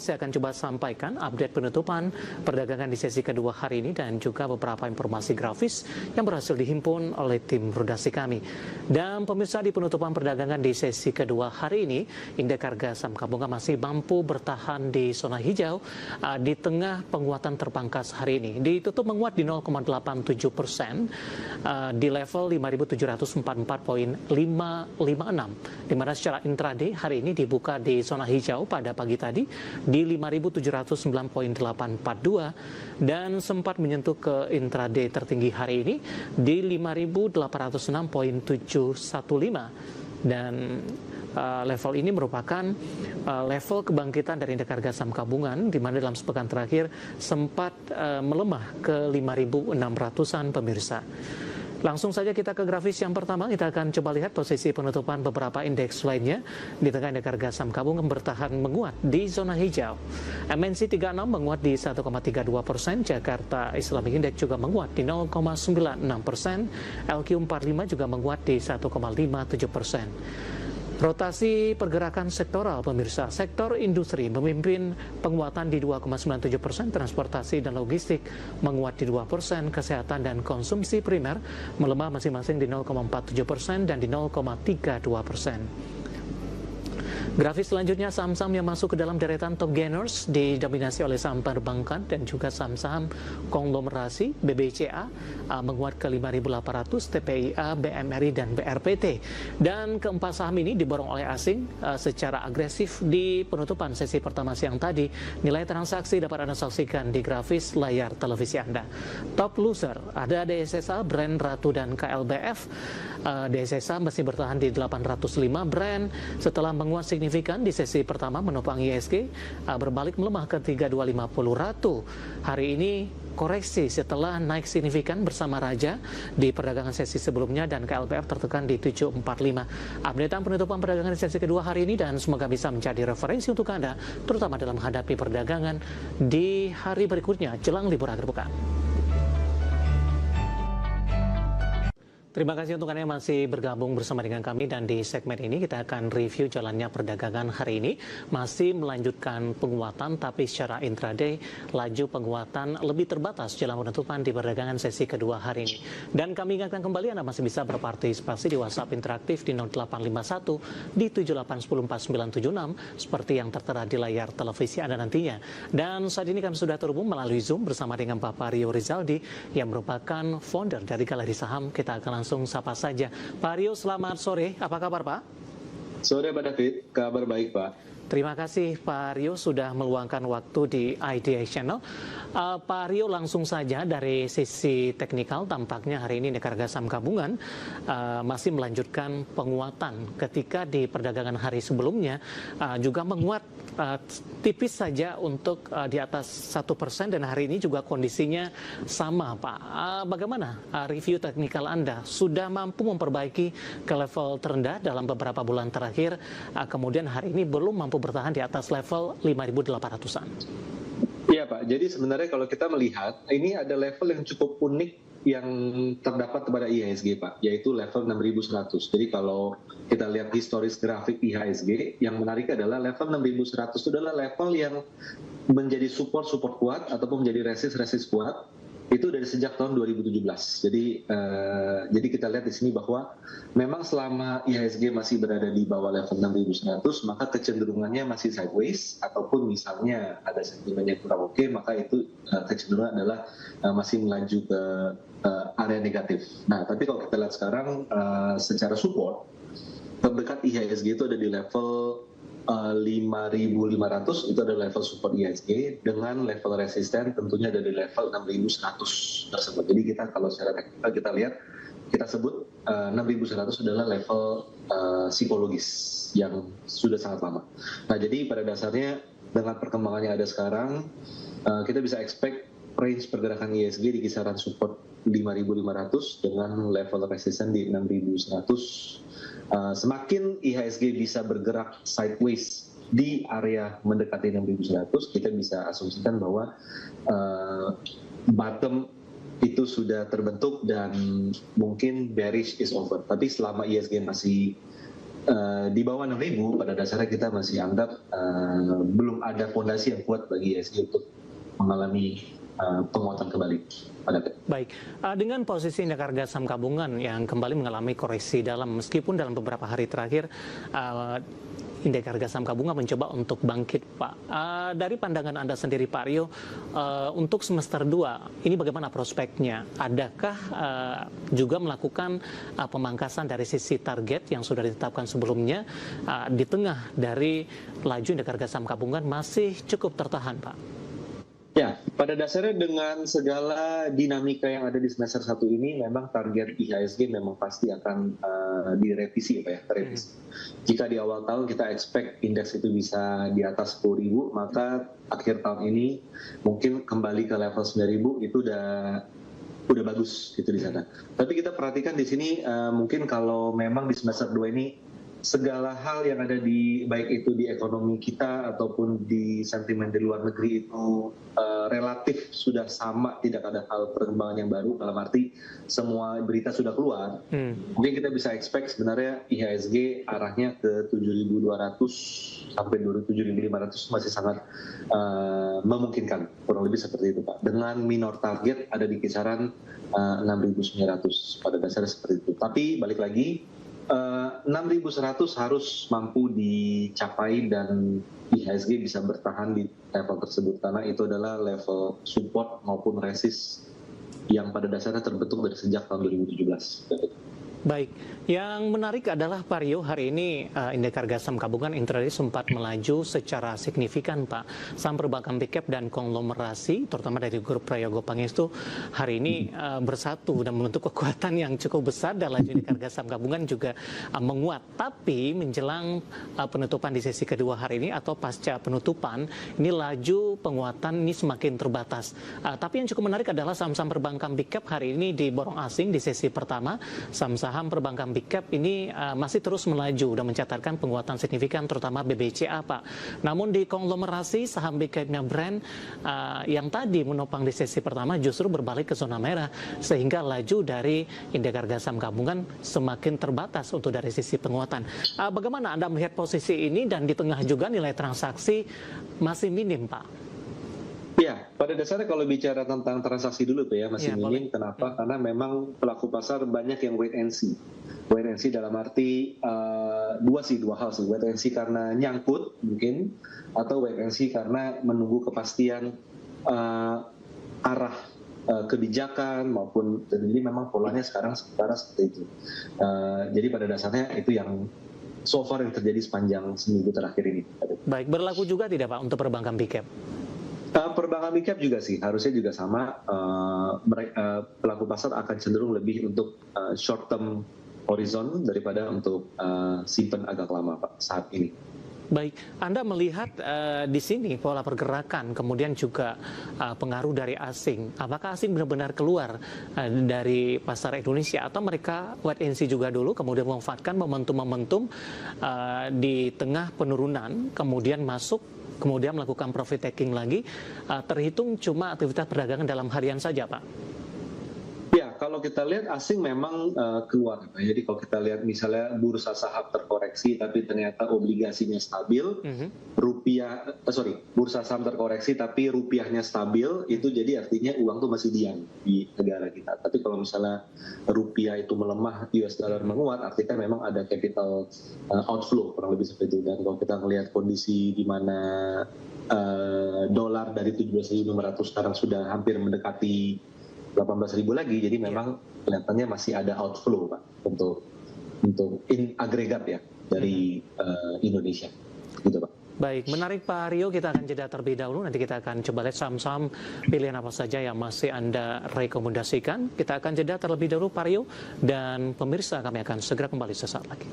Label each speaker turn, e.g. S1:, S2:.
S1: Saya akan coba sampaikan update penutupan perdagangan di sesi kedua hari ini dan juga beberapa informasi grafis yang berhasil dihimpun oleh tim redaksi kami. Dan pemirsa, di penutupan perdagangan di sesi kedua hari ini, indeks harga saham gabungan masih mampu bertahan di zona hijau di tengah penguatan terpangkas hari ini. Ditutup menguat di 0,87% di level 5.744,556, di mana secara intraday hari ini dibuka di zona hijau pada pagi tadi di 5.709,842 dan sempat menyentuh ke intraday tertinggi hari ini di 5.806,715 dan level ini merupakan level kebangkitan dari indeks harga saham gabungan di mana dalam sepekan terakhir sempat melemah ke 5.600-an pemirsa. Langsung saja kita ke grafis yang pertama. Kita akan coba lihat posisi penutupan beberapa indeks lainnya. Di tengah indeks harga saham gabungan bertahan menguat di zona hijau. MNC 36 menguat di 1,32%, Jakarta Islamic Index juga menguat di 0,96%, LQ45 juga menguat di 1,57%. Rotasi pergerakan sektoral pemirsa, sektor industri memimpin penguatan di 2,97%, transportasi dan logistik menguat di 2%, kesehatan dan konsumsi primer melemah masing-masing di 0,47% dan di 0,32%. Grafis selanjutnya, saham-saham yang masuk ke dalam deretan top gainers didominasi oleh saham perbankan dan juga saham-saham konglomerasi. BBCA menguat ke 5.800, TPIA, BMRI dan BRPT. Dan keempat saham ini diborong oleh asing secara agresif di penutupan sesi pertama siang tadi. Nilai transaksi dapat Anda saksikan di grafis layar televisi Anda. Top loser ada DSSA, Brand, Ratu dan KLBF. DSSA masih bertahan di 805 brand setelah menguat signifikan di sesi pertama menopang IHSG, berbalik melemah ke 3250 Ratu. Hari ini koreksi setelah naik signifikan bersama Raja di perdagangan sesi sebelumnya dan KLBF tertekan di 745. Updatean penutupan perdagangan di sesi kedua hari ini dan semoga bisa menjadi referensi untuk Anda terutama dalam menghadapi perdagangan di hari berikutnya jelang libur akhir pekan. Terima kasih untuk Anda yang masih bergabung bersama dengan kami dan di segmen ini kita akan review jalannya perdagangan hari ini. Masih melanjutkan penguatan tapi secara intraday laju penguatan lebih terbatas jelang penutupan di perdagangan sesi kedua hari ini. Dan kami ingatkan kembali Anda masih bisa berpartisipasi di WhatsApp interaktif di 0851 di 78104976 seperti yang tertera di layar televisi Anda nantinya. Dan saat ini kami sudah terhubung melalui Zoom bersama dengan Bapak Rio Rizaldi yang merupakan founder dari Galeri Saham. Kita akan langsung sapa saja. Pak Rio, selamat sore. Apa kabar, Pak?
S2: Sore, Pak David. Kabar baik, Pak.
S1: Terima kasih Pak Rio sudah meluangkan waktu di IDX Channel. Pak Rio, langsung saja dari sisi teknikal, tampaknya hari ini indeks harga saham gabungan masih melanjutkan penguatan ketika di perdagangan hari sebelumnya juga menguat tipis saja untuk di atas 1% dan hari ini juga kondisinya sama, Pak. Bagaimana review teknikal Anda? Sudah mampu memperbaiki ke level terendah dalam beberapa bulan terakhir, kemudian hari ini belum mampu bertahan di atas level 5.800-an.
S2: Iya, Pak. Jadi sebenarnya kalau kita melihat, ini ada level yang cukup unik yang terdapat pada IHSG, Pak, yaitu level 6.100. Jadi kalau kita lihat historis grafik IHSG, yang menarik adalah level 6.100 itu adalah level yang menjadi support kuat ataupun menjadi resist kuat itu dari sejak tahun 2017. Jadi kita lihat di sini bahwa memang selama IHSG masih berada di bawah level 6.100, maka kecenderungannya masih sideways, ataupun misalnya ada sentimen yang kurang oke, maka itu kecenderungan adalah masih melaju ke area negatif. Nah, tapi kalau kita lihat sekarang secara support, terdekat IHSG itu ada di level 5.500, itu adalah level support IHSG, dengan level resisten tentunya ada di level 6.100 tersebut. Jadi kita kalau secara teknikal kita lihat, kita sebut 6.100 adalah level psikologis yang sudah sangat lama. Nah, jadi pada dasarnya dengan perkembangannya ada sekarang, kita bisa expect range pergerakan IHSG di kisaran support 5.500 dengan level resisten di 6.100. Semakin IHSG bisa bergerak sideways di area mendekati 6.100, kita bisa asumsikan bahwa bottom itu sudah terbentuk dan mungkin bearish is over. Tapi selama IHSG masih di bawah 6.000 pada dasarnya kita masih anggap belum ada fondasi yang kuat bagi IHSG untuk mengalami penguatan kembali.
S1: Baik, dengan posisi indeks harga saham gabungan yang kembali mengalami koreksi dalam, meskipun dalam beberapa hari terakhir indeks harga saham gabungan mencoba untuk bangkit, Pak. Dari pandangan Anda sendiri, Pak Rio, untuk semester 2, ini bagaimana prospeknya? Adakah juga melakukan pemangkasan dari sisi target yang sudah ditetapkan sebelumnya, di tengah dari laju indeks harga saham gabungan masih cukup tertahan, Pak?
S2: Ya, pada dasarnya dengan segala dinamika yang ada di semester 1 ini, memang target IHSG memang pasti akan direvisi, Pak ya, revisi. Jika di awal tahun kita expect indeks itu bisa di atas 10.000, maka akhir tahun ini mungkin kembali ke level 9.000 itu udah bagus gitu di sana. Tapi kita perhatikan di sini mungkin kalau memang di semester 2 ini segala hal yang ada di baik itu di ekonomi kita ataupun di sentimen di luar negeri itu relatif sudah sama, tidak ada hal perkembangan yang baru, dalam arti semua berita sudah keluar. Mungkin kita bisa expect sebenarnya IHSG arahnya ke 7.200 sampai 7.500 masih sangat memungkinkan, kurang lebih seperti itu, Pak. Dengan minor target ada di kisaran 6.900 pada dasarnya seperti itu. Tapi balik lagi, 6.100 harus mampu dicapai dan IHSG bisa bertahan di level tersebut, karena itu adalah level support maupun resist yang pada dasarnya terbentuk dari sejak tahun 2017.
S1: Baik, yang menarik adalah Pak Rio, hari ini indeks harga saham gabungan intraday sempat melaju secara signifikan, Pak. Saham perbankan big cap dan konglomerasi, terutama dari grup Prayogo Pangestu, hari ini bersatu dan membentuk kekuatan yang cukup besar, dan laju indeks harga saham gabungan juga menguat. Tapi menjelang penutupan di sesi kedua hari ini atau pasca penutupan, ini laju penguatan ini semakin terbatas. Tapi yang cukup menarik adalah saham-saham perbankan big cap hari ini diborong asing di sesi pertama. Saham perbankan big cap ini masih terus melaju dan mencatatkan penguatan signifikan, terutama BBCA, Pak. Namun di konglomerasi saham big capnya Brand yang tadi menopang di sesi pertama justru berbalik ke zona merah, sehingga laju dari indeks harga saham gabungan semakin terbatas untuk dari sisi penguatan. Bagaimana Anda melihat posisi ini, dan di tengah juga nilai transaksi masih minim, Pak?
S2: Ya, pada dasarnya kalau bicara tentang transaksi dulu tuh ya, masih minim. Kenapa? Karena memang pelaku pasar banyak yang wait and see. Wait and see dalam arti dua hal sih. Wait and see karena nyangkut mungkin, atau wait and see karena menunggu kepastian arah kebijakan maupun, jadi memang polanya sekarang seperti itu. Jadi pada dasarnya itu yang so far yang terjadi sepanjang seminggu terakhir ini.
S1: Baik, berlaku juga tidak, Pak, untuk perbankan big cap?
S2: Perbankan big cap juga sih, harusnya juga sama. Pelaku pasar akan cenderung lebih untuk short term horizon daripada untuk simpan agak lama, Pak, saat ini.
S1: Baik, Anda melihat di sini pola pergerakan, kemudian juga pengaruh dari asing. Apakah asing benar-benar keluar dari pasar Indonesia, atau mereka wait and see juga dulu, kemudian memanfaatkan momentum-momentum di tengah penurunan, kemudian masuk, kemudian melakukan profit taking lagi, terhitung cuma aktivitas perdagangan dalam harian saja, Pak?
S2: Ya, kalau kita lihat asing memang keluar. Jadi kalau kita lihat misalnya bursa saham terkoreksi tapi ternyata obligasinya stabil, bursa saham terkoreksi tapi rupiahnya stabil, itu jadi artinya uang tuh masih diam di negara kita. Tapi kalau misalnya rupiah itu melemah, US dollar menguat, artinya memang ada capital outflow, kurang lebih seperti itu. Dan kalau kita melihat kondisi di mana dolar dari 17.500 sekarang sudah hampir mendekati 18.000 lagi, jadi memang kelihatannya masih ada outflow, Pak, untuk agregat ya dari Indonesia, gitu, Pak.
S1: Baik, menarik, Pak Rio. Kita akan jeda terlebih dahulu. Nanti kita akan coba lihat saham-saham pilihan apa saja yang masih Anda rekomendasikan. Kita akan jeda terlebih dahulu, Pak Rio, dan pemirsa, kami akan segera kembali sesaat lagi.